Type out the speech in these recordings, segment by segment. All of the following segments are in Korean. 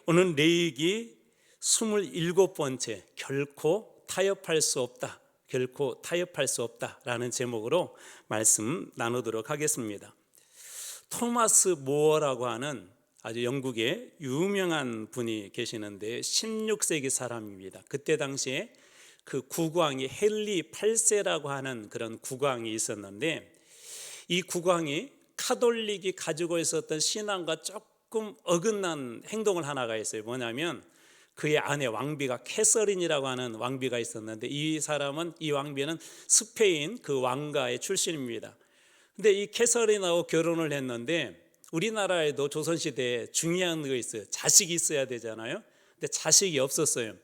오늘 레위기 27번째 결코 타협할 수 없다, 결코 타협할 수 없다라는 제목으로 말씀 나누도록 하겠습니다. 토마스 모어라고 하는 아주 영국의 유명한 분이 계시는데 16세기 사람입니다. 그때 당시에 그 국왕이 헨리 8세라고 하는 그런 국왕이 있었는데, 이 국왕이 카톨릭이 가지고 있었던 신앙과 조금 어긋난 행동을 하나가 있어요. 뭐냐면 그의 아내 왕비가 캐서린이라고 하는 왕비가 있었는데, 이 왕비는 스페인 그 왕가의 출신입니다. 근데 이 캐서린하고 결혼을 했는데, 우리나라에도 조선시대에 중요한 거 있어요. 자식이 있어야 되잖아요. 근데 자식이 없었어요.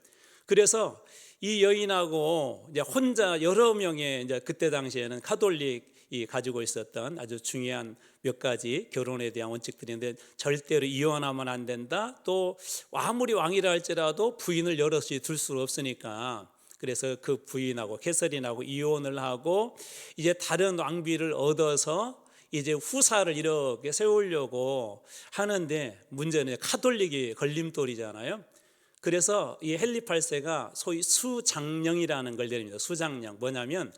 그래서 이 여인하고 이제 혼자 여러 명의 이제 그때 당시에는 카톨릭이 가지고 있었던 아주 중요한 몇 가지 결혼에 대한 원칙들이 있는데, 절대로 이혼하면 안 된다. 또 아무리 왕이라 할지라도 부인을 여럿이 둘 수 없으니까, 그래서 그 부인하고 캐서린하고 이혼을 하고 이제 다른 왕비를 얻어서 이제 후사를 이렇게 세우려고 하는데, 문제는 카톨릭이 걸림돌이잖아요. 그래서 이 헨리 8세가 소위 수장령이라는 걸 내립니다. 수장령, 뭐냐면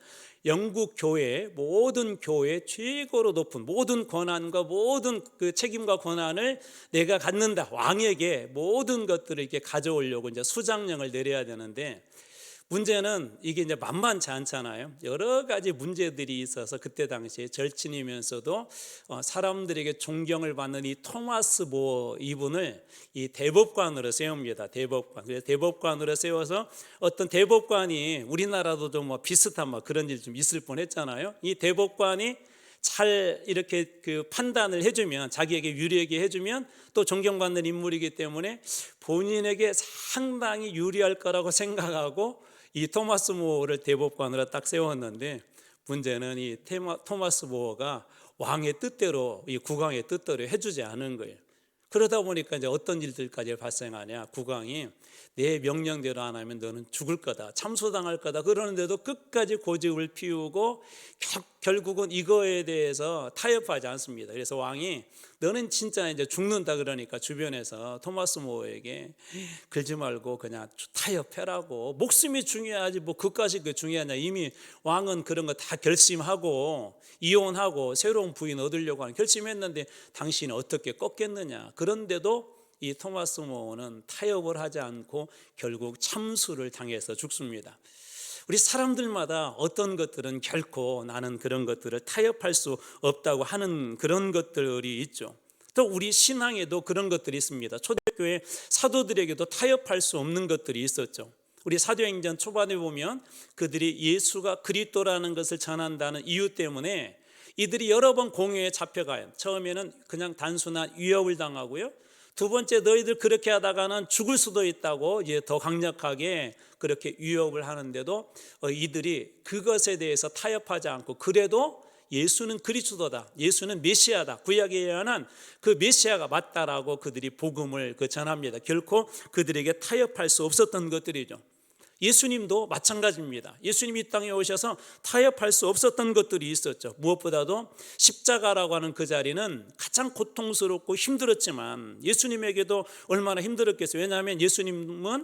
영국 교회, 모든 교회 최고로 높은 모든 권한과 모든 그 책임과 권한을 내가 갖는다, 왕에게 모든 것들을 이렇게 가져오려고 이제 수장령을 내려야 되는데, 문제는 이게 이제 만만치 않잖아요. 여러 가지 문제들이 있어서 그때 당시에 절친이면서도 사람들에게 존경을 받는 이 토마스 모어 이분을 이 대법관으로 세웁니다. 대법관. 그래서 대법관으로 세워서 어떤 대법관이, 우리나라도 좀 뭐 비슷한 뭐 그런 일 좀 있을 뻔했잖아요. 이 대법관이 잘 이렇게 그 판단을 해주면, 자기에게 유리하게 해주면 또 존경받는 인물이기 때문에 본인에게 상당히 유리할 거라고 생각하고 이 토마스 모어를 대법관으로 딱 세웠는데, 문제는 이 토마스 모어가 왕의 뜻대로, 이 국왕의 뜻대로 해주지 않은 거예요. 그러다 보니까 이제 어떤 일들까지 발생하냐, 국왕이 내 명령대로 안 하면 너는 죽을 거다, 참소당할 거다 그러는데도 끝까지 고집을 피우고 결국은 이거에 대해서 타협하지 않습니다. 그래서 왕이 너는 진짜 이제 죽는다 그러니까 주변에서 토마스 모어에게 그러지 말고 그냥 타협해라고, 목숨이 중요하지 뭐 그까지 그 중요하냐, 이미 왕은 그런 거 다 결심하고 이혼하고 새로운 부인 얻으려고 하는 결심했는데 당신이 어떻게 꺾겠느냐. 그런데도 이 토마스 모어는 타협을 하지 않고 결국 참수를 당해서 죽습니다. 우리 사람들마다 어떤 것들은 결코 나는 그런 것들을 타협할 수 없다고 하는 그런 것들이 있죠. 또 우리 신앙에도 그런 것들이 있습니다. 초대교회 사도들에게도 타협할 수 없는 것들이 있었죠. 우리 사도행전 초반에 보면 그들이 예수가 그리스도라는 것을 전한다는 이유 때문에 이들이 여러 번 공회에 잡혀가요. 처음에는 그냥 단순한 위협을 당하고요. 두 번째, 너희들 그렇게 하다가는 죽을 수도 있다고 이제 더 강력하게 그렇게 위협을 하는데도 이들이 그것에 대해서 타협하지 않고, 그래도 예수는 그리스도다, 예수는 메시아다, 구약에 의한 그 메시아가 맞다라고 그들이 복음을 전합니다. 결코 그들에게 타협할 수 없었던 것들이죠. 예수님도 마찬가지입니다. 예수님이 이 땅에 오셔서 타협할 수 없었던 것들이 있었죠. 무엇보다도 십자가라고 하는 그 자리는 가장 고통스럽고 힘들었지만 예수님에게도 얼마나 힘들었겠어요. 왜냐하면 예수님은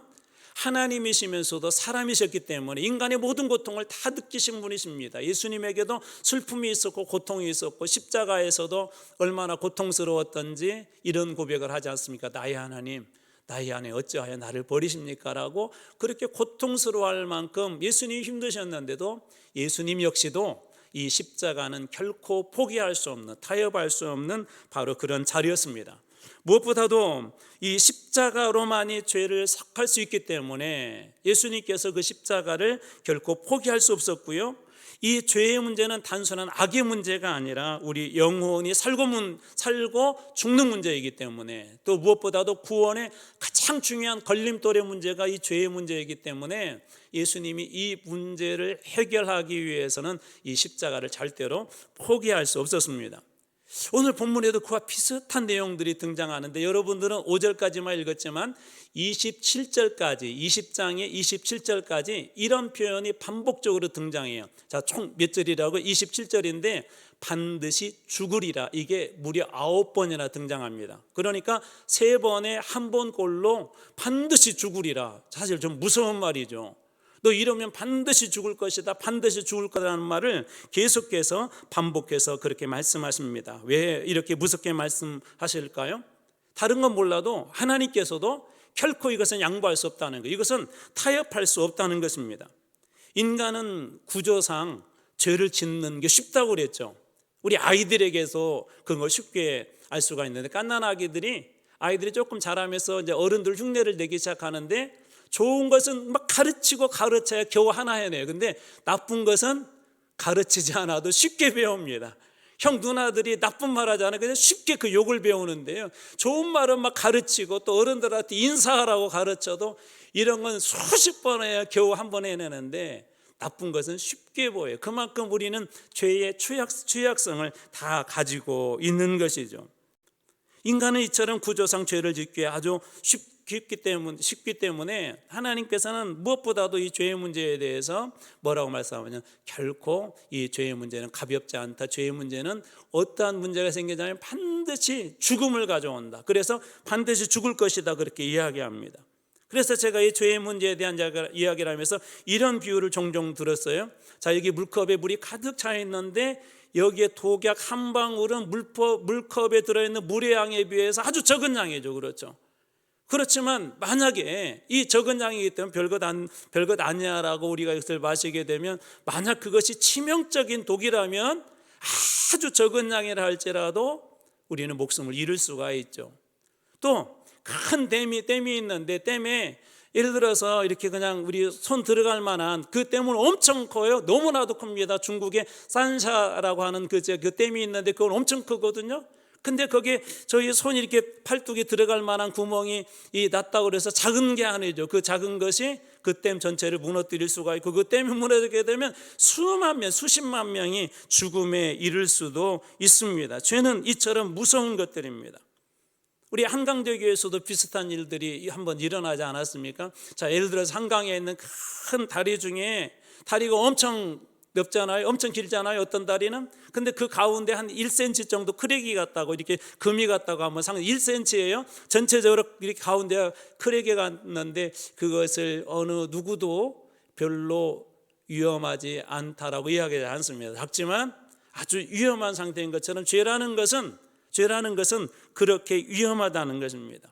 하나님이시면서도 사람이셨기 때문에 인간의 모든 고통을 다 느끼신 분이십니다. 예수님에게도 슬픔이 있었고 고통이 있었고, 십자가에서도 얼마나 고통스러웠던지 이런 고백을 하지 않습니까? 나의 하나님, 나의 아내 어찌하여 나를 버리십니까? 라고 그렇게 고통스러워할 만큼 예수님이 힘드셨는데도 예수님 역시도 이 십자가는 결코 포기할 수 없는, 타협할 수 없는 바로 그런 자리였습니다. 무엇보다도 이 십자가로만이 죄를 삭할 수 있기 때문에 예수님께서 그 십자가를 결코 포기할 수 없었고요. 이 죄의 문제는 단순한 악의 문제가 아니라 우리 영혼이 살고 죽는 문제이기 때문에, 또 무엇보다도 구원의 가장 중요한 걸림돌의 문제가 이 죄의 문제이기 때문에 예수님이 이 문제를 해결하기 위해서는 이 십자가를 절대로 포기할 수 없었습니다. 오늘 본문에도 그와 비슷한 내용들이 등장하는데 여러분들은 5절까지만 읽었지만 27절까지 20장의 27절까지 이런 표현이 반복적으로 등장해요. 자, 총 몇 절이라고? 27절인데 반드시 죽으리라, 이게 무려 9번이나 등장합니다. 그러니까 3번에 한 번꼴로 반드시 죽으리라. 사실 좀 무서운 말이죠. 너 이러면 반드시 죽을 것이다, 반드시 죽을 거라는 말을 계속해서 반복해서 그렇게 말씀하십니다. 왜 이렇게 무섭게 말씀하실까요? 다른 건 몰라도 하나님께서도 결코 이것은 양보할 수 없다는 것, 이것은 타협할 수 없다는 것입니다. 인간은 구조상 죄를 짓는 게 쉽다고 그랬죠. 우리 아이들에게서 그런 걸 쉽게 알 수가 있는데, 갓난 아이들이 조금 자라면서 이제 어른들 흉내를 내기 시작하는데, 좋은 것은 막 가르치고 가르쳐야 겨우 하나 해내요. 근데 나쁜 것은 가르치지 않아도 쉽게 배웁니다. 형 누나들이 나쁜 말 하잖아요. 그냥 쉽게 그 욕을 배우는데요, 좋은 말은 막 가르치고 또 어른들한테 인사하라고 가르쳐도 이런 건 수십 번 해야 겨우 한 번 해내는데, 나쁜 것은 쉽게 보여요. 그만큼 우리는 죄의 취약성을 다 가지고 있는 것이죠. 인간은 이처럼 구조상 죄를 짓기에 아주 쉽기 때문에 하나님께서는 무엇보다도 이 죄의 문제에 대해서 뭐라고 말씀하냐면, 결코 이 죄의 문제는 가볍지 않다. 죄의 문제는 어떠한 문제가 생기자면 반드시 죽음을 가져온다. 그래서 반드시 죽을 것이다, 그렇게 이야기합니다. 그래서 제가 이 죄의 문제에 대한 이야기를 하면서 이런 비유를 종종 들었어요. 자, 여기 물컵에 물이 가득 차 있는데 여기에 독약 한 방울은 물컵에 들어있는 물의 양에 비해서 아주 적은 양이죠. 그렇죠. 그렇지만 만약에 이 적은 양이기 때문에 별것 아니야라고 우리가 이것을 마시게 되면, 만약 그것이 치명적인 독이라면 아주 적은 양이라 할지라도 우리는 목숨을 잃을 수가 있죠. 또 큰 댐이 있는데, 댐에 예를 들어서 이렇게 그냥 우리 손 들어갈 만한 그 댐은 엄청 커요. 너무나도 큽니다. 중국에 산샤라고 하는 그 댐이 있는데 그건 엄청 크거든요. 근데 거기에 저희 손이 이렇게 팔뚝이 들어갈 만한 구멍이 났다고 그래서 작은 게 아니죠. 그 작은 것이 그 댐 전체를 무너뜨릴 수가 있고, 그 댐이 무너지게 되면 수십만 명이 죽음에 이를 수도 있습니다. 죄는 이처럼 무서운 것들입니다. 우리 한강대교에서도 비슷한 일들이 한번 일어나지 않았습니까? 자, 예를 들어서 한강에 있는 큰 다리 중에, 다리가 엄청 넓잖아요. 엄청 길잖아요. 어떤 다리는. 근데 그 가운데 한 1cm 정도 크랙이 갔다고, 이렇게 금이 갔다고 하면 1cm예요. 전체적으로 이렇게 가운데 크랙이 갔는데 그것을 어느 누구도 별로 위험하지 않다라고 이야기하지 않습니다. 작지만 아주 위험한 상태인 것처럼 죄라는 것은 그렇게 위험하다는 것입니다.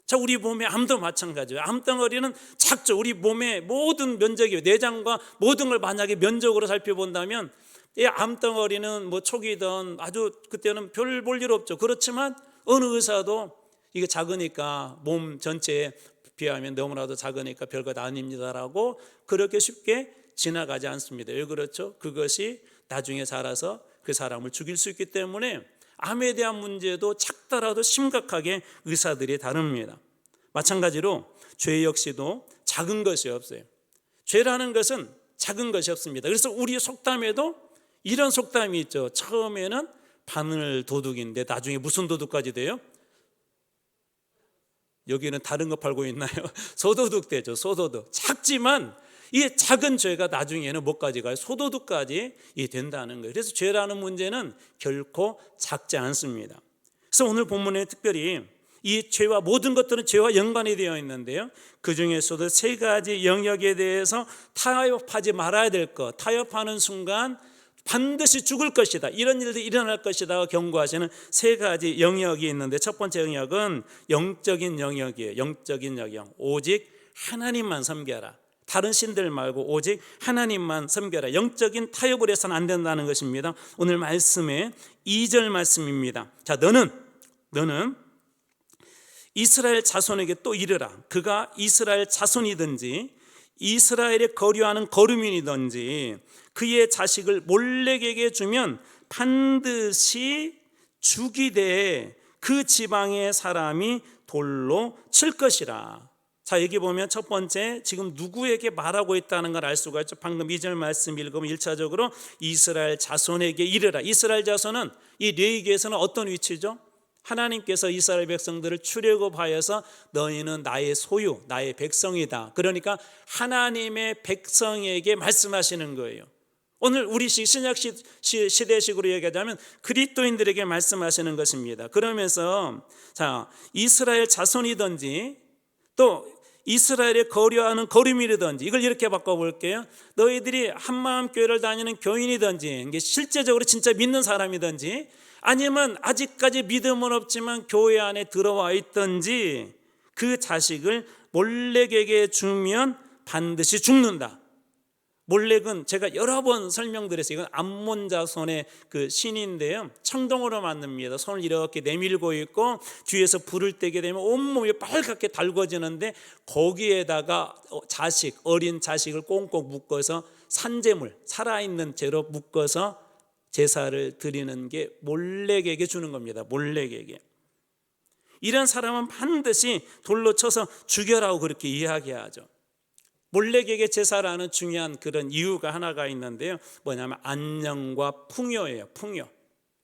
자, 우리 몸의 암도 마찬가지예요. 암덩어리는 작죠. 우리 몸의 모든 면적이, 내장과 모든 걸 만약에 면적으로 살펴본다면 이 암덩어리는 뭐 촉이든 아주 그때는 별 볼 일 없죠. 그렇지만 어느 의사도 이게 작으니까, 몸 전체에 비하면 너무나도 작으니까 별것 아닙니다라고 그렇게 쉽게 지나가지 않습니다. 왜 그렇죠? 그것이 나중에 자라서 그 사람을 죽일 수 있기 때문에 암에 대한 문제도 작더라도 심각하게 의사들이 다룹니다. 마찬가지로 죄 역시도 작은 것이 없어요. 죄라는 것은 작은 것이 없습니다. 그래서 우리 속담에도 이런 속담이 있죠. 처음에는 바늘 도둑인데 나중에 무슨 도둑까지 돼요? 여기는 다른 거 팔고 있나요? 소도둑 되죠. 소도둑. 작지만 이 작은 죄가 나중에는 뭐까지 가요? 소도둑까지 된다는 거예요. 그래서 죄라는 문제는 결코 작지 않습니다. 그래서 오늘 본문에 특별히 이 죄와, 모든 것들은 죄와 연관이 되어 있는데요, 그 중에서도 3가지 영역에 대해서 타협하지 말아야 될 것, 타협하는 순간 반드시 죽을 것이다, 이런 일들이 일어날 것이다 경고하시는 3가지 영역이 있는데, 첫 번째 영역은 영적인 영역이에요. 영적인 영역. 오직 하나님만 섬겨라. 다른 신들 말고 오직 하나님만 섬겨라. 영적인 타협을 해서는 안 된다는 것입니다. 오늘 말씀의 2절 말씀입니다. 자, 너는 이스라엘 자손에게 또 이르라. 그가 이스라엘 자손이든지 이스라엘에 거류하는 거류민이든지 그의 자식을 몰렉에게 주면 반드시 죽이되 그 지방의 사람이 돌로 칠 것이라. 자, 여기 보면 첫 번째 지금 누구에게 말하고 있다는 걸 알 수가 있죠. 방금 2절 말씀 읽으면 1차적으로 이스라엘 자손에게 이르라. 이스라엘 자손은 이 레위기에서는 어떤 위치죠? 하나님께서 이스라엘 백성들을 출애굽하여서 너희는 나의 소유, 나의 백성이다. 그러니까 하나님의 백성에게 말씀하시는 거예요. 오늘 우리 신약 시대식으로 얘기하자면 그리스도인들에게 말씀하시는 것입니다. 그러면서 자, 이스라엘 자손이든지 또 이스라엘에 거류하는 거류민이든지 이걸 이렇게 바꿔볼게요. 너희들이 한마음 교회를 다니는 교인이든지 이게 실제적으로 진짜 믿는 사람이든지 아니면 아직까지 믿음은 없지만 교회 안에 들어와 있든지 그 자식을 몰렉에게 주면 반드시 죽는다. 몰렉은 제가 여러 번 설명드렸어요. 이건 암몬 자손의 그 신인데요, 청동으로 만듭니다. 손을 이렇게 내밀고 있고 뒤에서 불을 떼게 되면 온몸이 빨갛게 달궈지는데 거기에다가 어린 자식을 꽁꽁 묶어서 산재물, 살아있는 죄로 묶어서 제사를 드리는 게 몰렉에게 주는 겁니다. 몰렉에게. 이런 사람은 반드시 돌로 쳐서 죽여라고 그렇게 이야기하죠. 몰렉에게 제사를 하는 중요한 그런 이유가 하나가 있는데요, 뭐냐면 안녕과 풍요예요. 풍요,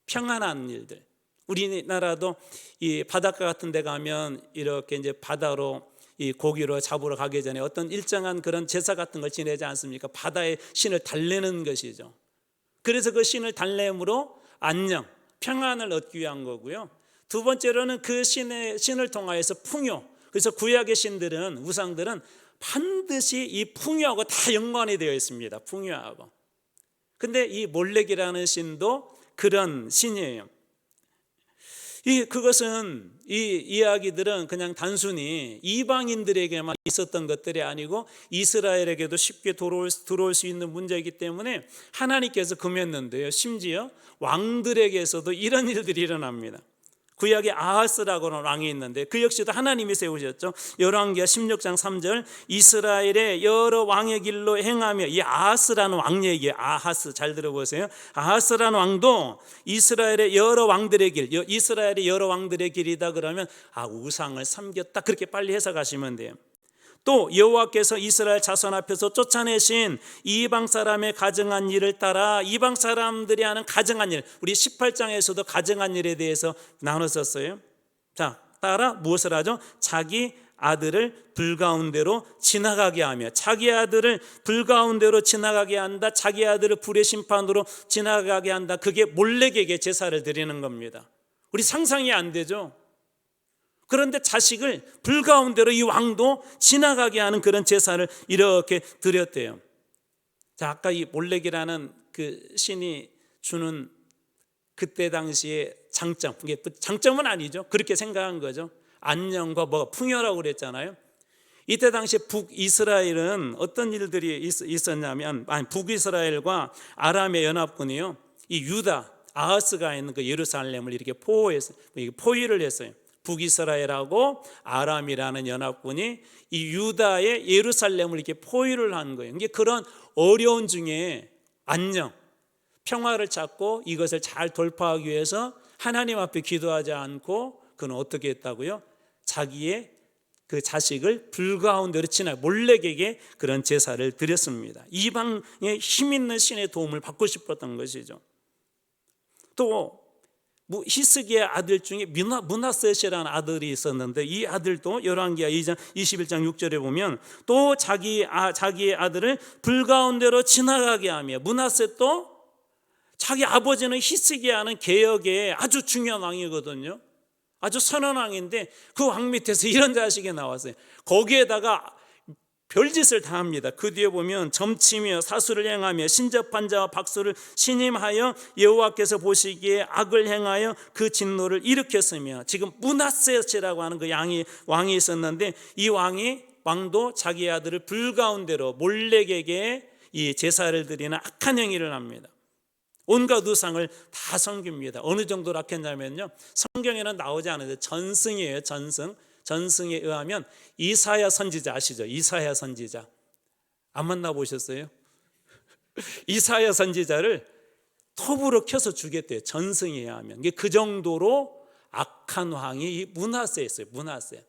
평안한 일들. 우리나라도 이 바닷가 같은 데 가면 이렇게 이제 바다로 이 고기로 잡으러 가기 전에 어떤 일정한 그런 제사 같은 걸 지내지 않습니까? 바다의 신을 달래는 것이죠. 그래서 그 신을 달램으로 안녕, 평안을 얻기 위한 거고요. 두 번째로는 그 신을 통하여서 풍요. 그래서 구약의 신들은, 우상들은 반드시 이 풍요하고 다 연관이 되어 있습니다. 풍요하고. 근데 이 몰렉이라는 신도 그런 신이에요. 그것은 이 이야기들은 그냥 단순히 이방인들에게만 있었던 것들이 아니고 이스라엘에게도 쉽게 들어올 수 있는 문제이기 때문에 하나님께서 금했는데요, 심지어 왕들에게서도 이런 일들이 일어납니다. 구약에 아하스라고는 왕이 있는데 그 역시도 하나님이 세우셨죠. 열왕기하 16장 3절 이스라엘의 여러 왕의 길로 행하며, 이 아하스라는 왕 얘기예요. 아하스 잘 들어보세요. 아하스라는 왕도 이스라엘의 여러 왕들의 길, 이스라엘의 여러 왕들의 길이다 그러면 우상을 섬겼다, 그렇게 빨리 해석하시면 돼요. 또 여호와께서 이스라엘 자손 앞에서 쫓아내신 이방 사람의 가증한 일을 따라, 이방 사람들이 하는 가증한 일, 우리 18장에서도 가증한 일에 대해서 나눴었어요. 자, 따라 무엇을 하죠? 자기 아들을 불가운데로 지나가게 하며, 자기 아들을 불가운데로 지나가게 한다, 자기 아들을 불의 심판으로 지나가게 한다. 그게 몰렉에게 제사를 드리는 겁니다. 우리 상상이 안 되죠. 그런데 자식을 불가운데로 이 왕도 지나가게 하는 그런 제사를 이렇게 드렸대요. 자, 아까 이 몰렉이라는 그 신이 주는 그때 당시의 장점, 이게 장점은 아니죠. 그렇게 생각한 거죠. 안녕과 풍요라고 그랬잖아요. 이때 당시 북이스라엘은 어떤 일들이 있었냐면, 북이스라엘과 아람의 연합군이요, 이 유다 아하스가 있는 그 예루살렘을 이렇게 포위를 했어요. 북이스라엘하고 아람이라는 연합군이 이 유다의 예루살렘을 이렇게 포위를 한 거예요. 이게 그런 어려운 중에 안녕, 평화를 찾고 이것을 잘 돌파하기 위해서 하나님 앞에 기도하지 않고 그는 어떻게 했다고요? 자기의 그 자식을 불가운데로 몰렉에게 그런 제사를 드렸습니다. 이방의 힘 있는 신의 도움을 받고 싶었던 것이죠. 또 히스기의 아들 중에 므낫셋이라는 아들이 있었는데, 이 아들도 열왕기하 2장 21장 6절에 보면 또 자기의 아들을 불가운데로 지나가게 하며, 므낫셋도 자기 아버지는 히스기야는 개혁의 아주 중요한 왕이거든요. 아주 선한 왕인데 그 왕 밑에서 이런 자식이 나왔어요. 거기에다가 별짓을 다 합니다. 그 뒤에 보면 점치며 사수를 행하며 신접한 자와 박수를 신임하여 여호와께서 보시기에 악을 행하여 그 진노를 일으켰으며, 지금 므낫셋이라고 하는 그 왕이 있었는데 이 왕도 자기 아들을 불가운데로 몰렉에게 이 제사를 드리는 악한 행위를 합니다. 온갖 우상을 다 섬깁니다. 어느 정도로 악했냐면요, 성경에는 나오지 않은데 전승이에요. 전승에 의하면 이사야 선지자 아시죠? 이사야 선지자 안 만나보셨어요? 이사야 선지자를 톱으로 켜서 죽였대요. 전승에 의하면. 그 정도로 악한 왕이 이 므낫셋이었어요. 므낫셋.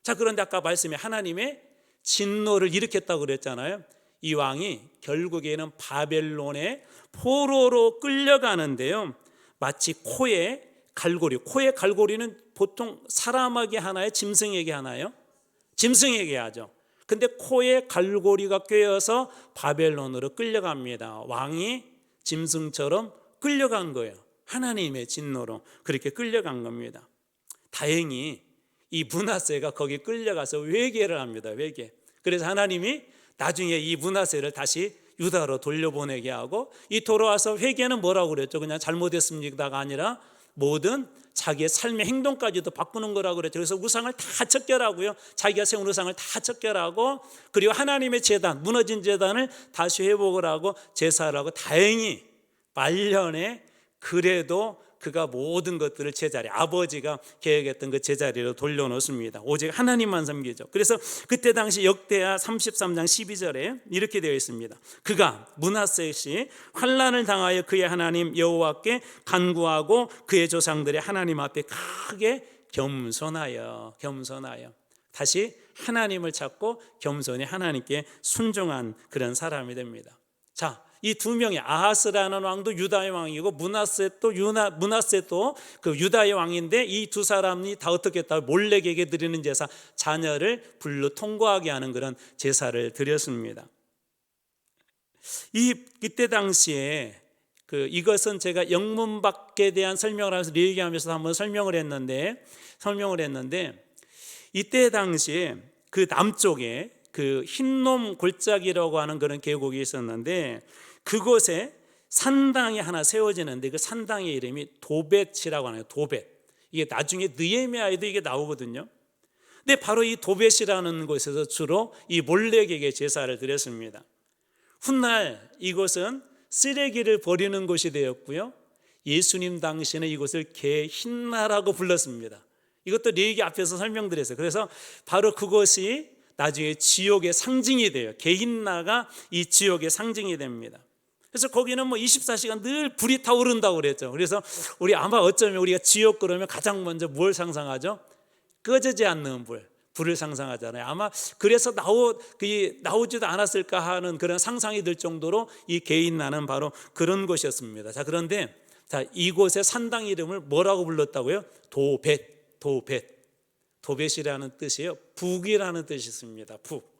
자, 그런데 아까 말씀에 하나님의 진노를 일으켰다고 그랬잖아요. 이 왕이 결국에는 바벨론의 포로로 끌려가는데요, 마치 코에 갈고리는 보통 사람에게 하나요, 짐승에게 하나요? 짐승에게 하죠. 근데 코에 갈고리가 꿰어서 바벨론으로 끌려갑니다. 왕이 짐승처럼 끌려간 거예요. 하나님의 진노로 그렇게 끌려간 겁니다. 다행히 이 므낫세가 거기 끌려가서 회개를 합니다. 회개. 그래서 하나님이 나중에 이 므낫세를 다시 유다로 돌려보내게 하고, 이 돌아와서 회개는 뭐라고 그랬죠? 그냥 잘못했습니다가 아니라 모든 자기의 삶의 행동까지도 바꾸는 거라고 그랬죠. 그래서 우상을 다 척결하고요, 자기가 세운 우상을 다 척결하고, 그리고 하나님의 제단, 무너진 제단을 다시 회복을 하고 제사를 하고, 다행히 말년에 그래도 그가 모든 것들을 제자리, 아버지가 계획했던 그 제자리로 돌려놓습니다. 오직 하나님만 섬기죠. 그래서 그때 당시 역대하 33장 12절에 이렇게 되어 있습니다. 그가 므낫셋이 환난을 당하여 그의 하나님 여호와께 간구하고 그의 조상들의 하나님 앞에 크게 겸손하여 다시 하나님을 찾고 겸손히 하나님께 순종한 그런 사람이 됩니다. 자, 이 두 명의, 아하스라는 왕도 유다의 왕이고 므낫셋도 그 유다의 왕인데, 이 두 사람이 다 어떻게 했다고? 몰렉에게 드리는 제사, 자녀를 불로 통과하게 하는 그런 제사를 드렸습니다. 이때 당시에 이것은 제가 영문밖에 대한 설명을 하면서 얘기하면서 한번 설명을 했는데 이때 당시에 그 남쪽에 그 흰놈 골짜기라고 하는 그런 계곡이 있었는데, 그곳에 산당이 하나 세워지는데 그 산당의 이름이 도벳이라고 하네요. 도벳. 이게 나중에 느헤미야에도 이게 나오거든요. 근데 바로 이 도벳이라는 곳에서 주로 이 몰렉에게 제사를 드렸습니다. 훗날 이곳은 쓰레기를 버리는 곳이 되었고요, 예수님 당시에는 이곳을 개흰나라고 불렀습니다. 이것도 레위기 앞에서 설명드렸어요. 그래서 바로 그것이 나중에 지옥의 상징이 돼요. 개흰나가 이 지옥의 상징이 됩니다. 그래서 거기는 24시간 늘 불이 타오른다고 그랬죠. 그래서 우리 아마 어쩌면 우리가 지옥 그러면 가장 먼저 뭘 상상하죠? 꺼지지 않는 불을 상상하잖아요. 아마 그래서 나오지도 않았을까 하는 그런 상상이 들 정도로 이 개인나는 바로 그런 곳이었습니다. 자, 그런데 이곳의 산당 이름을 뭐라고 불렀다고요? 도벳이라는 뜻이에요. 북이라는 뜻이 있습니다. 북.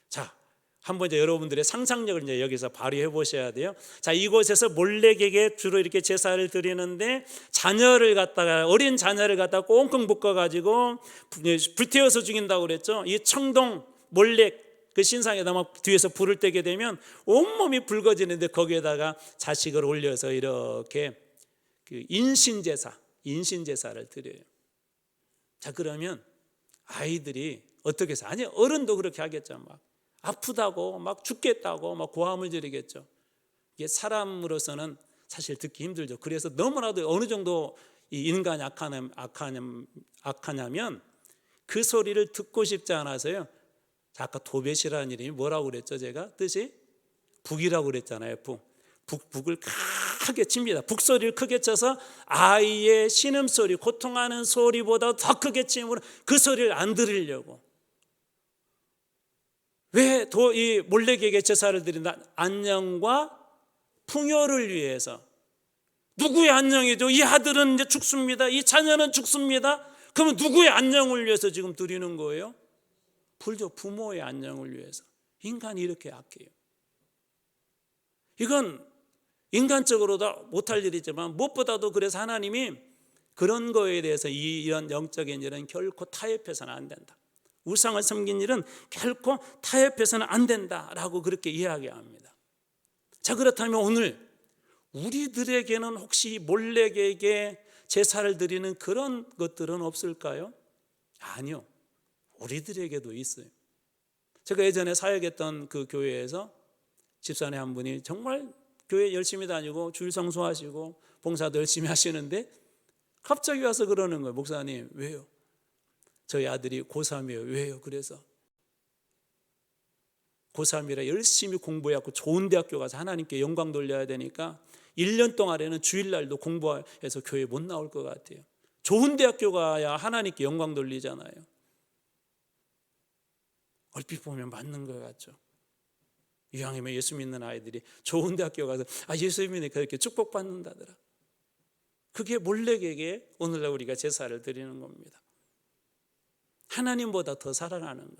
자, 한번 이제 여러분들의 상상력을 이제 여기서 발휘해 보셔야 돼요. 자, 이곳에서 몰렉에게 주로 이렇게 제사를 드리는데, 어린 자녀를 갖다가 꽁꽁 묶어가지고 불태워서 죽인다고 그랬죠. 이 청동 몰렉 그 신상에다가 뒤에서 불을 떼게 되면 온몸이 붉어지는데, 거기에다가 자식을 올려서 이렇게 그 인신제사를 드려요. 자, 그러면 아이들이 어떻게 해서, 아니 어른도 그렇게 하겠죠. 막 아프다고, 막 죽겠다고, 막 고함을 지르겠죠. 이게 사람으로서는 사실 듣기 힘들죠. 그래서 너무나도 어느 정도 이 인간이 악하냐면 그 소리를 듣고 싶지 않아서요. 자, 아까 도벳이라는 이름이 뭐라고 그랬죠? 제가 뜻이 북이라고 그랬잖아요. 북을 크게 칩니다. 북소리를 크게 쳐서 아이의 신음소리, 고통하는 소리보다 더 크게 치므로 그 소리를 안 들으려고. 왜 이 몰렉에게 제사를 드린다? 안녕과 풍요를 위해서. 누구의 안녕이죠? 이 아들은 이제 죽습니다. 이 자녀는 죽습니다. 그러면 누구의 안녕을 위해서 지금 드리는 거예요? 불죠. 부모의 안녕을 위해서. 인간이 이렇게 악해요. 이건 인간적으로도 못할 일이지만 무엇보다도 그래서 하나님이 그런 거에 대해서 이런 영적인 일은 결코 타협해서는 안 된다. 우상을 섬긴 일은 결코 타협해서는 안 된다라고 그렇게 이야기합니다. 자, 그렇다면 오늘 우리들에게는 혹시 몰렉에게 제사를 드리는 그런 것들은 없을까요? 아니요. 우리들에게도 있어요. 제가 예전에 사역했던 그 교회에서 집사님 한 분이 정말 교회 열심히 다니고 주일 성수하시고 봉사도 열심히 하시는데 갑자기 와서 그러는 거예요. 목사님, 왜요? 저희 아들이 고3이에요. 왜요? 그래서 고3이라 열심히 공부해갖고 좋은 대학교 가서 하나님께 영광 돌려야 되니까 1년 동안에는 주일날도 공부해서 교회 못 나올 것 같아요. 좋은 대학교 가야 하나님께 영광 돌리잖아요. 얼핏 보면 맞는 것 같죠. 이왕이면 예수 믿는 아이들이 좋은 대학교 가서 예수 믿으니까 이렇게 축복받는다더라. 그게 몰래에게 오늘날 우리가 제사를 드리는 겁니다. 하나님보다 더 사랑하는 것.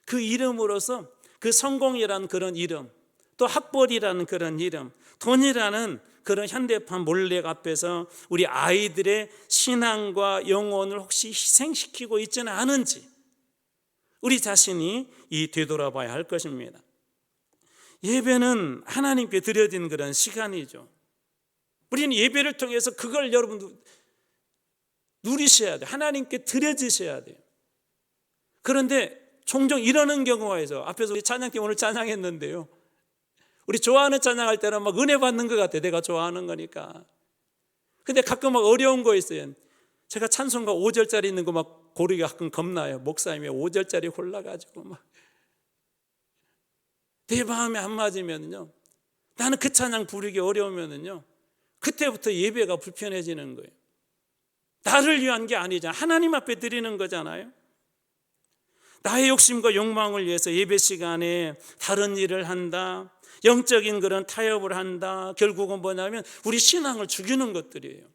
그 이름으로서 그 성공이라는 그런 이름, 또 학벌이라는 그런 이름, 돈이라는 그런 현대판 몰래 앞에서 우리 아이들의 신앙과 영혼을 혹시 희생시키고 있지는 않은지 우리 자신이 되돌아봐야 할 것입니다. 예배는 하나님께 드려진 그런 시간이죠. 우리는 예배를 통해서 그걸 여러분 누리셔야 돼요. 하나님께 드려지셔야 돼요. 그런데 종종 이러는 경우가 있어요. 앞에서 우리 찬양팀 오늘 찬양했는데요, 우리 좋아하는 찬양할 때는 막 은혜 받는 것 같아요. 내가 좋아하는 거니까. 근데 가끔 막 어려운 거 있어요. 제가 찬송가 5절짜리 있는 거 막 고르기가 가끔 겁나요. 목사님이 5절짜리 골라가지고 막 내 마음에 안 맞으면요, 나는 그 찬양 부르기 어려우면요, 그때부터 예배가 불편해지는 거예요. 나를 위한 게 아니잖아요. 하나님 앞에 드리는 거잖아요. 나의 욕심과 욕망을 위해서 예배 시간에 다른 일을 한다, 영적인 그런 타협을 한다. 결국은 뭐냐면 우리 신앙을 죽이는 것들이에요.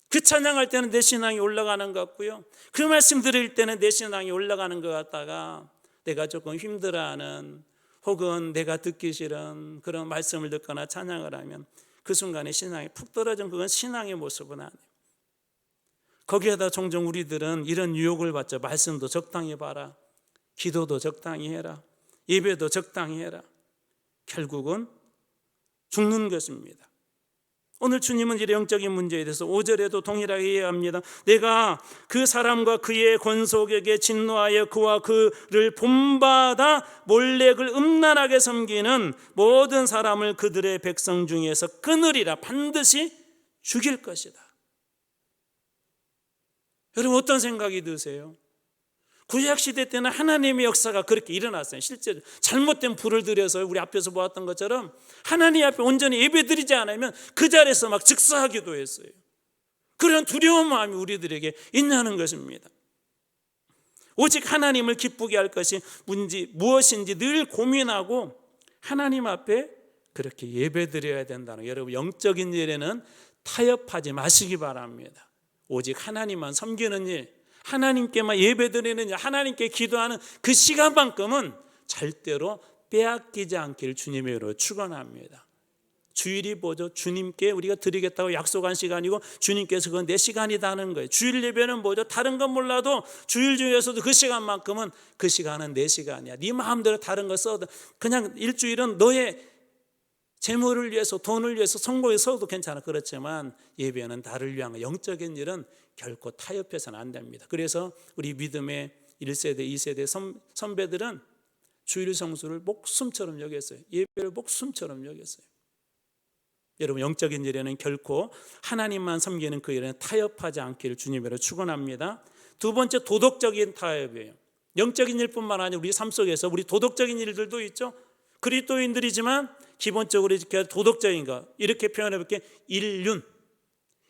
그 찬양할 때는 내 신앙이 올라가는 것 같고요, 그 말씀 드릴 때는 내 신앙이 올라가는 것 같다가 내가 조금 힘들어하는, 혹은 내가 듣기 싫은 그런 말씀을 듣거나 찬양을 하면 그 순간에 신앙이 푹 떨어진, 그건 신앙의 모습은 아니에요. 거기에다 종종 우리들은 이런 유혹을 받죠. 말씀도 적당히 봐라, 기도도 적당히 해라, 예배도 적당히 해라. 결국은 죽는 것입니다. 오늘 주님은 이 영적인 문제에 대해서 5절에도 동일하게 이해합니다. 내가 그 사람과 그의 권속에게 진노하여 그와 그를 본받아 몰렉을 음란하게 섬기는 모든 사람을 그들의 백성 중에서 끊으리라. 반드시 죽일 것이다. 여러분 어떤 생각이 드세요? 구약시대 때는 하나님의 역사가 그렇게 일어났어요. 실제로 잘못된 불을 들여서 우리 앞에서 보았던 것처럼 하나님 앞에 온전히 예배드리지 않으면 그 자리에서 막 즉사하기도 했어요. 그런 두려운 마음이 우리들에게 있냐는 것입니다. 오직 하나님을 기쁘게 할 것이 무엇인지 늘 고민하고 하나님 앞에 그렇게 예배드려야 된다는, 여러분 영적인 일에는 타협하지 마시기 바랍니다. 오직 하나님만 섬기는 일, 하나님께만 예배드리는 일, 하나님께 기도하는 그 시간만큼은 절대로 빼앗기지 않기를 주님의 이름으로 축원합니다. 주일이 뭐죠? 주님께 우리가 드리겠다고 약속한 시간이고 주님께서 그건 내 시간이다는 거예요. 주일 예배는 뭐죠? 다른 건 몰라도 주일 중에서도 그 시간만큼은 그 시간은 내 시간이야. 네 마음대로 다른 거 써도, 그냥 일주일은 너의 재물을 위해서, 돈을 위해서, 성공에 써도 괜찮아. 그렇지만 예배는 나를 위한 영적인 일은 결코 타협해서는 안 됩니다. 그래서 우리 믿음의 1세대, 2세대 선배들은 주일 성수를 목숨처럼 여겼어요. 예배를 목숨처럼 여겼어요. 여러분 영적인 일에는 결코 하나님만 섬기는 그 일에는 타협하지 않기를 주님으로 축원합니다. 두 번째, 도덕적인 타협이에요. 영적인 일뿐만 아니라 우리 삶 속에서 우리 도덕적인 일들도 있죠. 그리스도인들이지만 기본적으로 지켜야 도덕적인 것, 이렇게 표현해 볼게요. 인륜,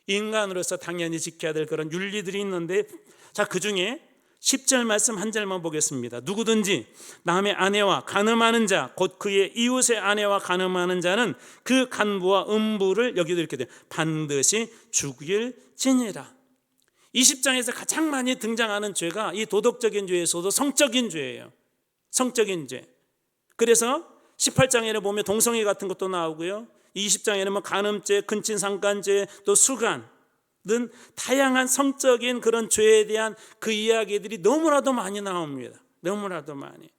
인간으로서 당연히 지켜야 될 그런 윤리들이 있는데, 자, 그 중에 10절 말씀 한 절만 보겠습니다. 누구든지 남의 아내와 간음하는 자, 곧 그의 이웃의 아내와 간음하는 자는 그 간부와 음부를, 여기도 이렇게 돼요, 반드시 죽일지니라. 20장에서 가장 많이 등장하는 죄가 이 도덕적인 죄에서도 성적인 죄예요. 성적인 죄. 그래서 18장에는 보면 동성애 같은 것도 나오고요, 20장에는 뭐 간음죄, 근친상간죄, 또 수간 등 다양한 성적인 그런 죄에 대한 그 이야기들이 너무나도 많이 나옵니다. 너무나도 많이.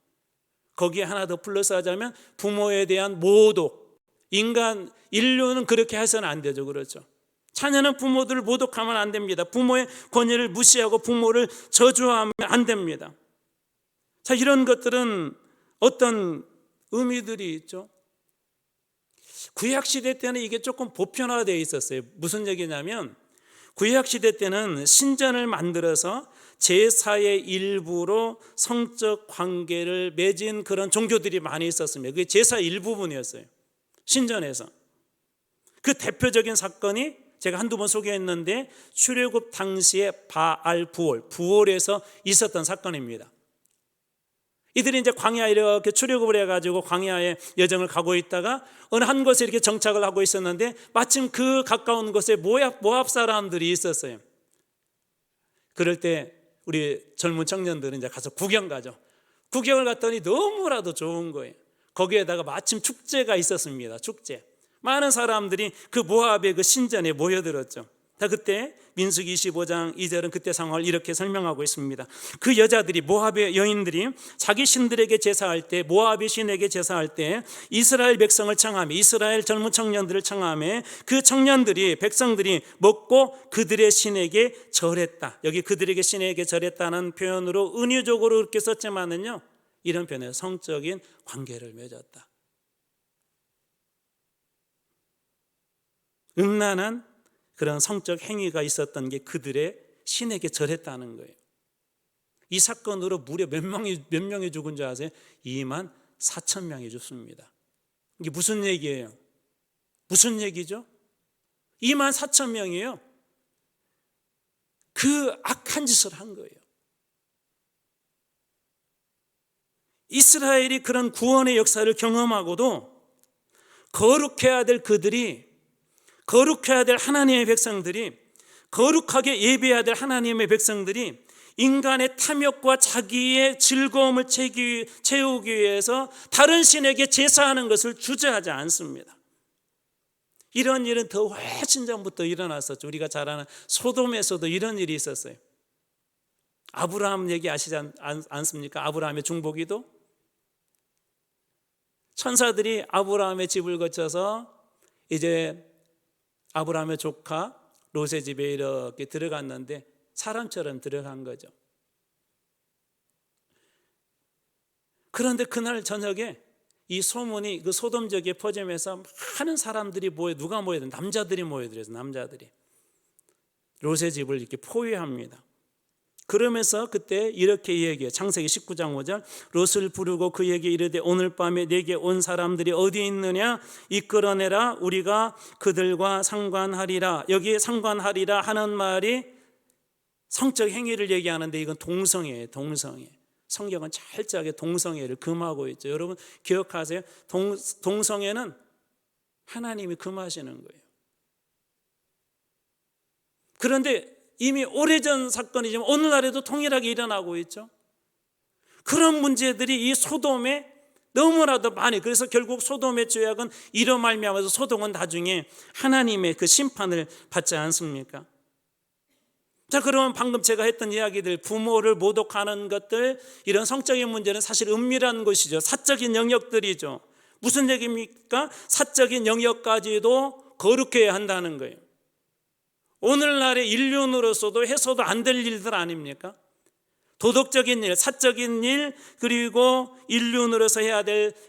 거기에 하나 더 플러스 하자면 부모에 대한 모독. 인류는 그렇게 해서는 안 되죠. 그렇죠. 자녀는 부모들을 모독하면 안 됩니다. 부모의 권위를 무시하고 부모를 저주하면 안 됩니다. 자, 이런 것들은 어떤 의미들이 있죠. 구약시대 때는 이게 조금 보편화되어 있었어요. 무슨 얘기냐면 구약시대 때는 신전을 만들어서 제사의 일부로 성적 관계를 맺은 그런 종교들이 많이 있었습니다. 그게 제사의 일부분이었어요. 신전에서. 그 대표적인 사건이 제가 한두 번 소개했는데 출애굽 당시에 바알 부올에서 있었던 사건입니다. 이들이 이제 광야에 이렇게 출애굽을 해가지고 광야의 여정을 가고 있다가 어느 한 곳에 이렇게 정착을 하고 있었는데 마침 그 가까운 곳에 모압 사람들이 있었어요. 그럴 때 우리 젊은 청년들은 이제 가서 구경 가죠. 구경을 갔더니 너무나도 좋은 거예요. 거기에다가 마침 축제가 있었습니다. 축제. 많은 사람들이 그 모압의 그 신전에 모여들었죠. 자, 그때 민수기 25장 2절은 그때 상황을 이렇게 설명하고 있습니다. 그 여자들이, 모압의 여인들이 자기 신들에게 제사할 때, 모압의 신에게 제사할 때 이스라엘 백성을 청하며, 이스라엘 젊은 청년들을 청하며 그 청년들이, 백성들이 먹고 그들의 신에게 절했다. 여기 그들에게 신에게 절했다는 표현으로 은유적으로 이렇게 썼지만은요, 이런 표현에 성적인 관계를 맺었다. 음란한 그런 성적 행위가 있었던 게 그들의 신에게 절했다는 거예요. 이 사건으로 무려 몇 명이 죽은 줄 아세요? 2만 4천 명이 죽습니다. 이게 무슨 얘기예요? 무슨 얘기죠? 2만 4천 명이에요. 그 악한 짓을 한 거예요. 이스라엘이 그런 구원의 역사를 경험하고도 거룩해야 될 그들이, 거룩해야 될 하나님의 백성들이, 거룩하게 예배해야 될 하나님의 백성들이 인간의 탐욕과 자기의 즐거움을 채우기 위해서 다른 신에게 제사하는 것을 주저하지 않습니다. 이런 일은 더 훨씬 전부터 일어났었죠. 우리가 잘 아는 소돔에서도 이런 일이 있었어요. 아브라함 얘기 아시지 않습니까? 아브라함의 중보기도. 천사들이 아브라함의 집을 거쳐서 이제 아브라함의 조카 롯의 집에 이렇게 들어갔는데 사람처럼 들어간 거죠. 그런데 그날 저녁에 이 소문이 그 소돔 지역에 퍼지면서 많은 사람들이 누가 모여든, 남자들이 모여들어서 남자들이 롯의 집을 이렇게 포위합니다. 그러면서 그때 이렇게 얘기해요. 창세기 19장 5절, 롯을 부르고 그에게 이르되 오늘 밤에 내게 온 사람들이 어디 있느냐 이끌어내라, 우리가 그들과 상관하리라. 여기 상관하리라 하는 말이 성적 행위를 얘기하는데 이건 동성애예요. 동성애. 성경은 철저하게 동성애를 금하고 있죠. 여러분 기억하세요? 동성애는 하나님이 금하시는 거예요. 그런데 이미 오래전 사건이지만 오늘날에도 동일하게 일어나고 있죠. 그런 문제들이 이 소돔에 너무나도 많이, 그래서 결국 소돔의 죄악은 이로 말미암아서 소돔은 나중에 하나님의 그 심판을 받지 않습니까? 자, 그러면 방금 제가 했던 이야기들, 부모를 모독하는 것들, 이런 성적인 문제는 사실 은밀한 것이죠. 사적인 영역들이죠. 무슨 얘기입니까? 사적인 영역까지도 거룩해야 한다는 거예요. 오늘날의 인륜으로서도 해서도 안 될 일들 아닙니까? 도덕적인 일, 사적인 일, 그리고 인륜으로서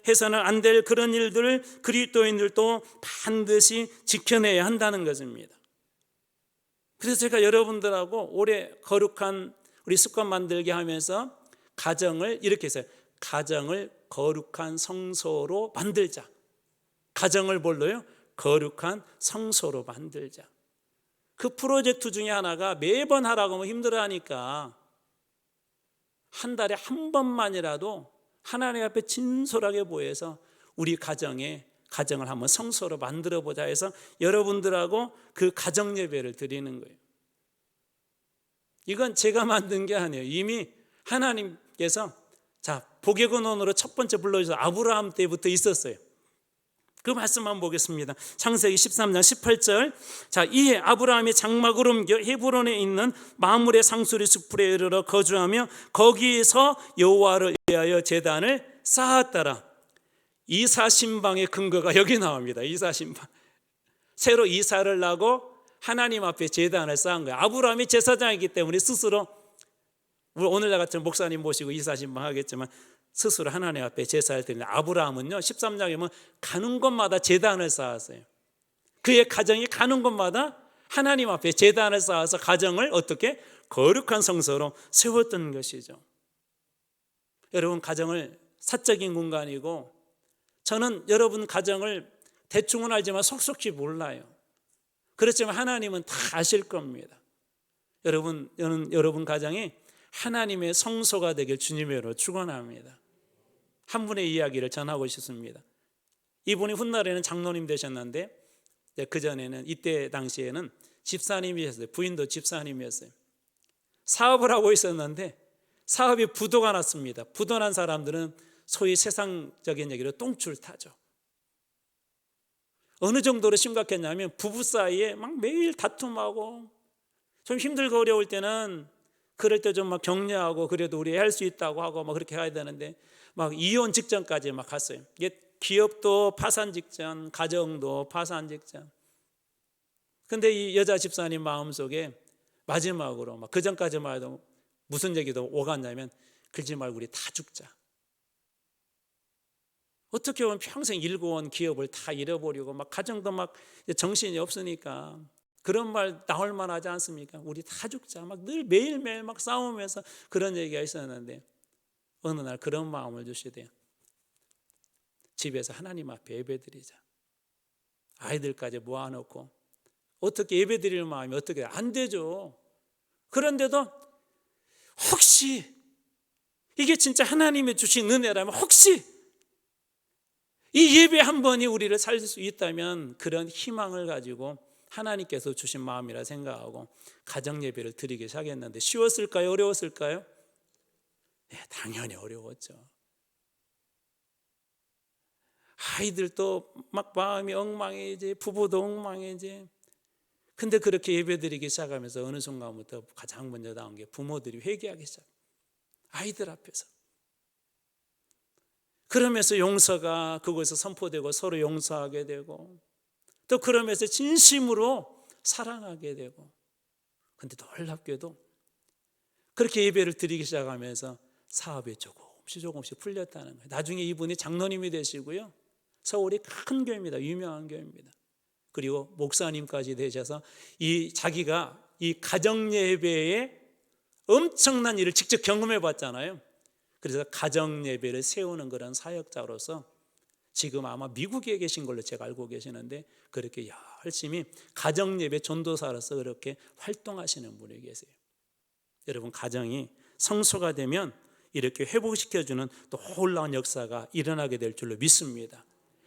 해서는 안 될 그런 일들을 그리스도인들도 반드시 지켜내야 한다는 것입니다. 그래서 제가 여러분들하고 올해 거룩한 우리 습관 만들게 하면서 가정을 이렇게 했어요. 가정을 거룩한 성소로 만들자. 가정을 뭘로요? 거룩한 성소로 만들자. 그 프로젝트 중에 하나가 매번 하라고 하면 힘들어하니까 한 달에 한 번만이라도 하나님 앞에 진솔하게 모여서 우리 가정을 한번 성소로 만들어 보자 해서 여러분들하고 그 가정 예배를 드리는 거예요. 이건 제가 만든 게 아니에요. 이미 하나님께서 복의 근원으로 첫 번째 불러주셔서 아브라함 때부터 있었어요. 그 말씀만 보겠습니다. 창세기 13장 18절. 이에 아브라함이 장막을 옮겨 헤브론에 있는 마므레 상수리 숲에 이르러 거주하며 거기에서 여호와를 위하여 제단을 쌓았더라. 이사신방의 근거가 여기 나옵니다. 이사신방. 새로 이사를 나고 하나님 앞에 제단을 쌓은 거예요. 아브라함이 제사장이기 때문에 스스로, 오늘날 같은 목사님 모시고 이사신방 하겠지만 스스로 하나님 앞에 제사를 드리는 아브라함은요, 13장에 보면 가는 곳마다 제단을 쌓았어요. 그의 가정이 가는 곳마다 하나님 앞에 제단을 쌓아서 가정을 어떻게? 거룩한 성소로 세웠던 것이죠. 여러분, 가정을 사적인 공간이고, 저는 여러분 가정을 대충은 알지만 속속히 몰라요. 그렇지만 하나님은 다 아실 겁니다. 여러분 가정이 하나님의 성소가 되길 주님으로 축원합니다. 한 분의 이야기를 전하고 싶습니다. 이분이 훗날에는 장로님 되셨는데 그전에는 이때 당시에는 집사님이셨어요. 부인도 집사님이었어요. 사업을 하고 있었는데 사업이 부도가 났습니다. 부도 난 사람들은 소위 세상적인 얘기로 똥줄 타죠. 어느 정도로 심각했냐면 부부 사이에 막 매일 다툼하고, 좀 힘들고 어려울 때는 그럴 때 좀 막 격려하고 그래도 우리 할 수 있다고 하고 막 그렇게 가야 되는데 막 이혼 직전까지 막 갔어요. 이게 기업도 파산 직전, 가정도 파산 직전. 근데 이 여자 집사님 마음속에 마지막으로 막 그 전까지만 해도 무슨 얘기도 오갔냐면 그러지 말고 우리 다 죽자. 어떻게 보면 평생 일궈온 기업을 다 잃어버리고 막 가정도 막 정신이 없으니까 그런 말 나올 만하지 않습니까? 우리 다 죽자. 막 늘 매일매일 막 싸우면서 그런 얘기가 있었는데 어느 날 그런 마음을 주시대요. 집에서 하나님 앞에 예배드리자. 아이들까지 모아놓고 어떻게 예배드릴 마음이 어떻게 안 되죠. 그런데도 혹시 이게 진짜 하나님이 주신 은혜라면 혹시 이 예배 한 번이 우리를 살릴 수 있다면 그런 희망을 가지고 하나님께서 주신 마음이라 생각하고 가정 예배를 드리기 시작했는데 쉬웠을까요? 어려웠을까요? 네, 당연히 어려웠죠. 아이들도 막 마음이 엉망이지, 부부도 엉망이지. 근데 그렇게 예배드리기 시작하면서 어느 순간부터 가장 먼저 나온 게 부모들이 회개하기 시작. 아이들 앞에서. 그러면서 용서가 그곳에서 선포되고 서로 용서하게 되고 또 그러면서 진심으로 사랑하게 되고. 근데 놀랍게도 그렇게 예배를 드리기 시작하면서 사업이 조금씩 풀렸다는 거예요. 나중에 이분이 장로님이 되시고요. 서울이 큰 교회입니다. 유명한 교회입니다. 그리고 목사님까지 되셔서 자기가 이 가정 예배에 엄청난 일을 직접 경험해 봤잖아요. 그래서 가정 예배를 세우는 그런 사역자로서 지금 아마 미국에 계신 걸로 제가 알고 계시는데 그렇게 열심히 가정 예배 전도사로서 그렇게 활동하시는 분이 계세요. 여러분, 가정이 성소가 되면 이렇게 회복시켜주는 또 놀라운 역사가 일어나게 될 줄로 믿습니다.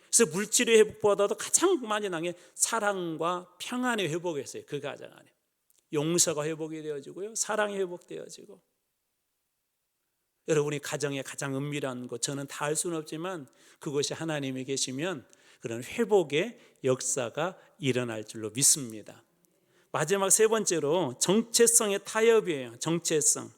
그래서 물질의 회복보다도 가장 많이 난 게 사랑과 평안의 회복이었어요. 그 가정 안에 용서가 회복이 되어지고요, 사랑이 회복되어지고. 여러분이 가정의 가장 은밀한 것, 저는 다 알 수는 없지만 그것이 하나님이 계시면 그런 회복의 역사가 일어날 줄로 믿습니다. 마지막 세 번째로 정체성의 타협이에요. 정체성.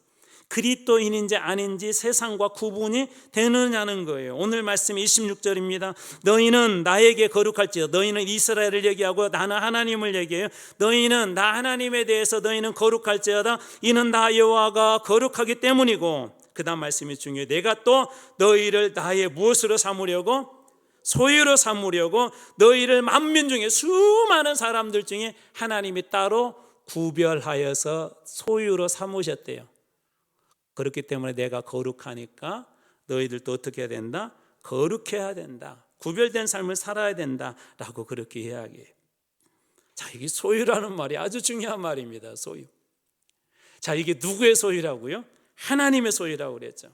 그리스도인인지 아닌지 세상과 구분이 되느냐는 거예요. 오늘 말씀 26절입니다. 너희는 나에게 거룩할지어다. 너희는 이스라엘을 얘기하고 나는 하나님을 얘기해요. 너희는 나 하나님에 대해서 너희는 거룩할지어다. 이는 나 여호와가 거룩하기 때문이고, 그 다음 말씀이 중요해요. 내가 또 너희를 나의 무엇으로 삼으려고? 소유로 삼으려고 너희를 만민 중에 수많은 사람들 중에 하나님이 따로 구별하여서 소유로 삼으셨대요. 그렇기 때문에 내가 거룩하니까 너희들도 어떻게 해야 된다? 거룩해야 된다. 구별된 삶을 살아야 된다라고 그렇게 이야기해요. 자, 이게 소유라는 말이 아주 중요한 말입니다. 소유. 자, 이게 누구의 소유라고요? 하나님의 소유라고 그랬죠.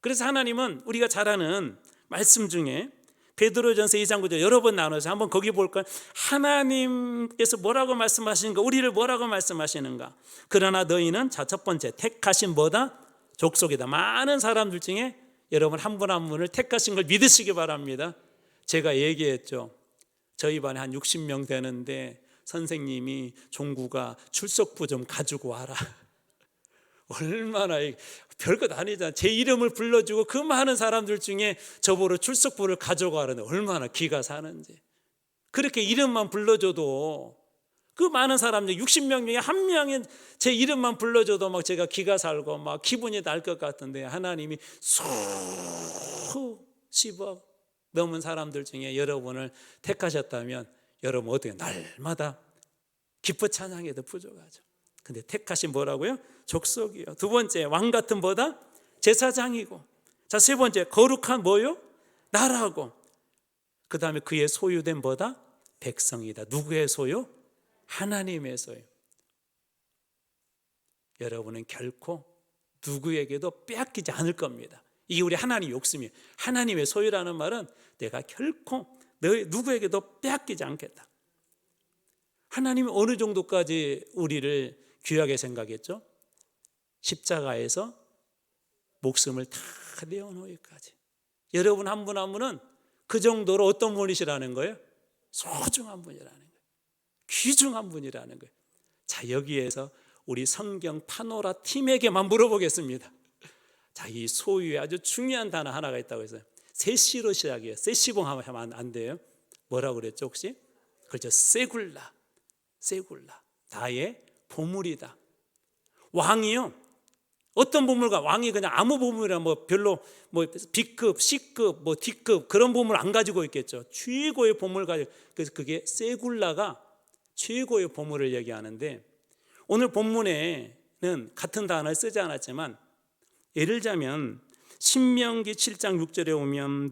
그래서 하나님은 우리가 잘 아는 말씀 중에 베드로전서 2장 9절 여러 번 나눠서 한번 거기 볼까요? 하나님께서 뭐라고 말씀하시는가? 우리를 뭐라고 말씀하시는가? 그러나 너희는, 자, 첫 번째 택하신 뭐다? 족속이다. 많은 사람들 중에 여러분 한 분 한 분을 택하신 걸 믿으시기 바랍니다. 제가 얘기했죠. 저희 반에 한 60명 되는데 선생님이 종구가 출석부 좀 가지고 와라. 얼마나 별것 아니잖아. 제 이름을 불러주고 그 많은 사람들 중에 저보러 출석부를 가져가라는데 얼마나 기가 사는지. 그렇게 이름만 불러줘도 그 많은 사람들 60명 중에 한 명이 제 이름만 불러줘도 막 제가 기가 살고 막 기분이 날 것 같은데 하나님이 수십억 넘은 사람들 중에 여러분을 택하셨다면 여러분 어떻게 날마다 기뻐 찬양해도 부족하죠. 근데 택하신 뭐라고요? 족속이요. 두 번째, 왕 같은 뭐다? 제사장이고. 자, 세 번째, 거룩한 뭐요? 나라고. 그 다음에 그의 소유된 뭐다? 백성이다. 누구의 소유? 하나님의 소유. 여러분은 결코 누구에게도 빼앗기지 않을 겁니다. 이게 우리 하나님의 욕심이에요. 하나님의 소유라는 말은 내가 결코 누구에게도 빼앗기지 않겠다. 하나님이 어느 정도까지 우리를 귀하게 생각했죠? 십자가에서 목숨을 다 내어놓기까지. 여러분 한 분 한 분은 그 정도로 어떤 분이시라는 거예요? 소중한 분이라는 거예요. 귀중한 분이라는 거예요. 자, 여기에서 우리 성경 파노라 팀에게만 물어보겠습니다. 자, 이 소유에 아주 중요한 단어 하나가 있다고 했어요. 세시로 시작해요. 세시봉 하면 안 돼요. 뭐라고 그랬죠 혹시? 그렇죠. 세굴라. 나의 보물이다. 왕이요, 어떤 보물과 왕이 그냥 아무 보물이나 별로 B급, C급, D급 그런 보물 안 가지고 있겠죠. 최고의 보물 가지고. 그래서 그게 세굴라가 최고의 보물을 얘기하는데, 오늘 본문에는 같은 단어를 쓰지 않았지만 예를 들자면 신명기 7장 6절에 오면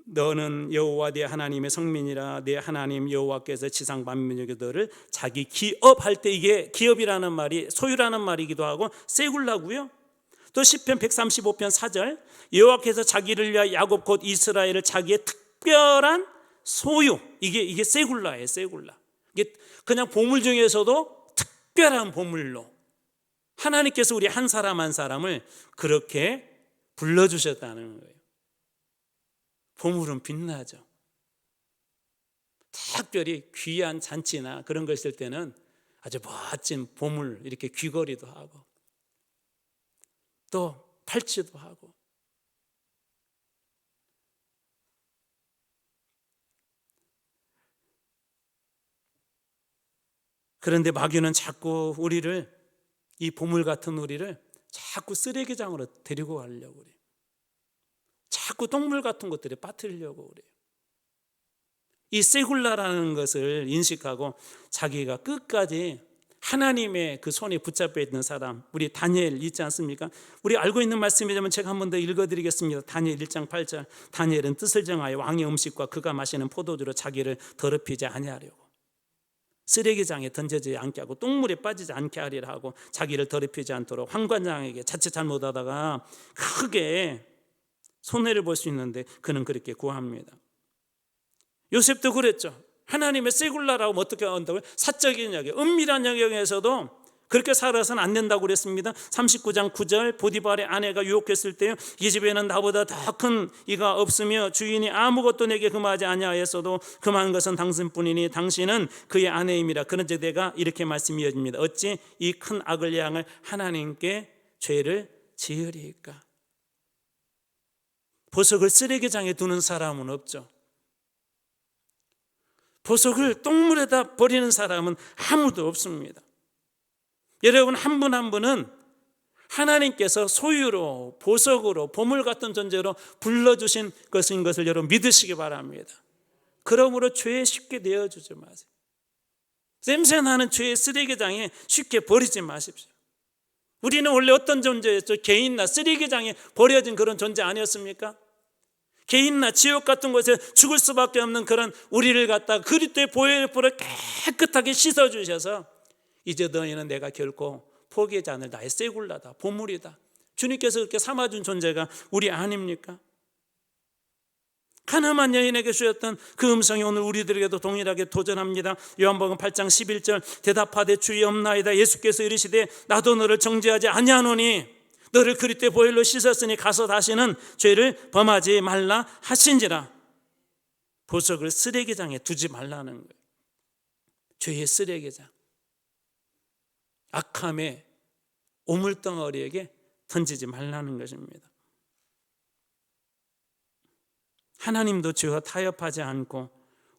너는 여호와 네 하나님의 성민이라 네 하나님 여호와께서 지상 만민에게 너를 자기 기업할 때, 이게 기업이라는 말이 소유라는 말이기도 하고 세굴라고요. 또 시편 135편 4절 여호와께서 자기를 위하여 야곱 곧 이스라엘을 자기의 특별한 소유, 이게 세굴라예요. 세굴라. 이게 그냥 보물 중에서도 특별한 보물로 하나님께서 우리 한 사람 한 사람을 그렇게 불러주셨다는 거예요. 보물은 빛나죠. 특별히 귀한 잔치나 그런 거 있을 때는 아주 멋진 보물, 이렇게 귀걸이도 하고 또 팔찌도 하고. 그런데 마귀는 자꾸 우리를, 이 보물 같은 우리를 자꾸 쓰레기장으로 데리고 가려고 그래요. 자꾸 똥물 같은 것들에 빠뜨리려고 그래요. 이 세굴라라는 것을 인식하고 자기가 끝까지 하나님의 그 손에 붙잡혀 있는 사람, 우리 다니엘 있지 않습니까? 우리 알고 있는 말씀이지만 제가 한 번 더 읽어드리겠습니다. 다니엘 1장 8절. 다니엘은 뜻을 정하여 왕의 음식과 그가 마시는 포도주로 자기를 더럽히지 아니하려고, 쓰레기장에 던져지지 않게 하고 똥물에 빠지지 않게 하리라 하고 자기를 더럽히지 않도록 환관장에게 자칫 잘못하다가 크게 손해를 볼 수 있는데 그는 그렇게 구합니다. 요셉도 그랬죠. 하나님의 세굴라라고 어떻게 한다고요? 사적인 영역, 은밀한 영역에서도 그렇게 살아서는 안 된다고 그랬습니다. 39장 9절 보디발의 아내가 유혹했을 때요, 이 집에는 나보다 더 큰 이가 없으며 주인이 아무것도 내게 금하지 아니하였어도 금한 것은 당신뿐이니 당신은 그의 아내임이라. 그런데 내가 이렇게 말씀이 이어집니다. 어찌 이 큰 악을 향을 하나님께 죄를 지으리까? 보석을 쓰레기장에 두는 사람은 없죠. 보석을 똥물에다 버리는 사람은 아무도 없습니다. 여러분 한 분 한 분은 하나님께서 소유로, 보석으로, 보물 같은 존재로 불러주신 것인 것을 여러분 믿으시기 바랍니다. 그러므로 죄에 쉽게 내어주지 마세요. 냄새나는 죄의 쓰레기장에 쉽게 버리지 마십시오. 우리는 원래 어떤 존재였죠? 개인나 쓰레기장에 버려진 그런 존재 아니었습니까? 개인나 지옥 같은 곳에 죽을 수밖에 없는 그런 우리를 갖다가 그리스도의 보혈의 불을 깨끗하게 씻어주셔서 이제 너희는 내가 결코 포기하지 않을 나의 세굴라다, 보물이다, 주님께서 그렇게 삼아준 존재가 우리 아닙니까? 가늠한 여인에게 주셨던 그 음성이 오늘 우리들에게도 동일하게 도전합니다. 요한복음 8장 11절 대답하되 주여 없나이다. 예수께서 이르시되 나도 너를 정죄하지 아니하노니 너를 그리스도의 보혈로 씻었으니 가서 다시는 죄를 범하지 말라 하신지라. 보석을 쓰레기장에 두지 말라는 거예요. 죄의 쓰레기장, 악함의 오물덩어리에게 던지지 말라는 것입니다. 하나님도 죄와 타협하지 않고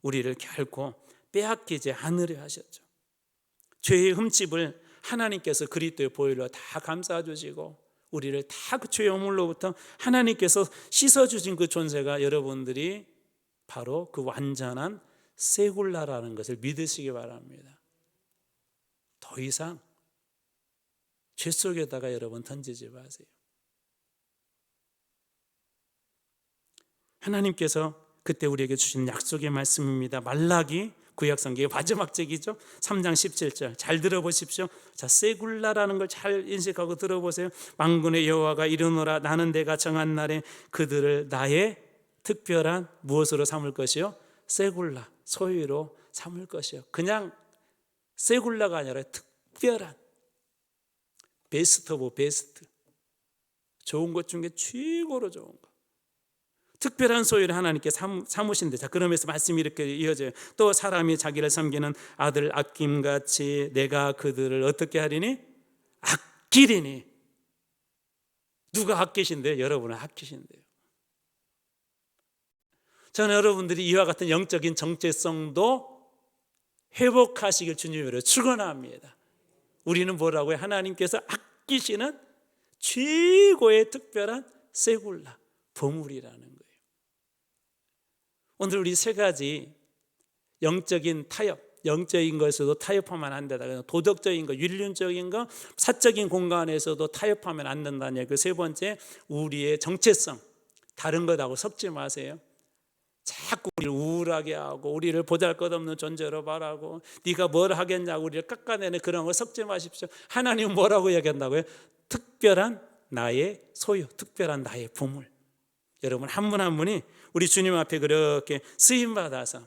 우리를 결코 빼앗기지 않으려 하셨죠. 죄의 흠집을 하나님께서 그리스도의 보혈로 다 감싸주시고 우리를 다 그 죄의 오물로부터 하나님께서 씻어주신 그 존재가 여러분들이 바로 그 완전한 세굴라라는 것을 믿으시기 바랍니다. 더 이상 죄 속에다가 여러분 던지지 마세요. 하나님께서 그때 우리에게 주신 약속의 말씀입니다. 말라기 구약성경의 마지막 책이죠. 3장 17절 잘 들어보십시오. 자, 세굴라라는 걸 잘 인식하고 들어보세요. 만군의 여호와가 이르노라 나는 내가 정한 날에 그들을 나의 특별한 무엇으로 삼을 것이요? 세굴라, 소유로 삼을 것이요. 그냥 세굴라가 아니라 특별한, 베스트 오브 베스트, 좋은 것 중에 최고로 좋은 것, 특별한 소유를 하나님께 삼으신대. 자, 그러면서 말씀이 이렇게 이어져요. 또 사람이 자기를 섬기는 아들 아낌같이 내가 그들을 어떻게 하리니? 아끼리니. 누가 아끼신대요? 여러분은 아끼신대요. 저는 여러분들이 이와 같은 영적인 정체성도 회복하시길 주님으로 축원합니다. 우리는 뭐라고요? 하나님께서 아끼시는 최고의 특별한 세굴라, 보물이라는 거예요. 오늘 우리 세 가지 영적인 타협, 영적인 것에서도 타협하면 안 된다. 도덕적인 것, 윤리적인 것, 사적인 공간에서도 타협하면 안 된다는 그 세 번째, 우리의 정체성, 다른 것하고 섞지 마세요. 자꾸 우리를 우울하게 하고 우리를 보잘것없는 존재로 말하고 네가 뭘 하겠냐고 우리를 깎아내는 그런 거 섞지 마십시오. 하나님은 뭐라고 얘기한다고요? 특별한 나의 소유, 특별한 나의 보물. 여러분 한 분 한 분이 우리 주님 앞에 그렇게 쓰임받아서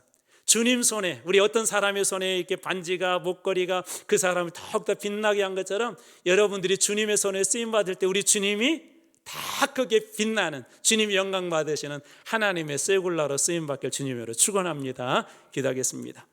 주님 손에, 우리 어떤 사람의 손에 이렇게 반지가, 목걸이가 그 사람을 더욱더 빛나게 한 것처럼 여러분들이 주님의 손에 쓰임받을 때 우리 주님이 다 크게 빛나는, 주님이 영광 받으시는 하나님의 세굴라로 쓰임받길 주님으로 축원합니다. 기도하겠습니다.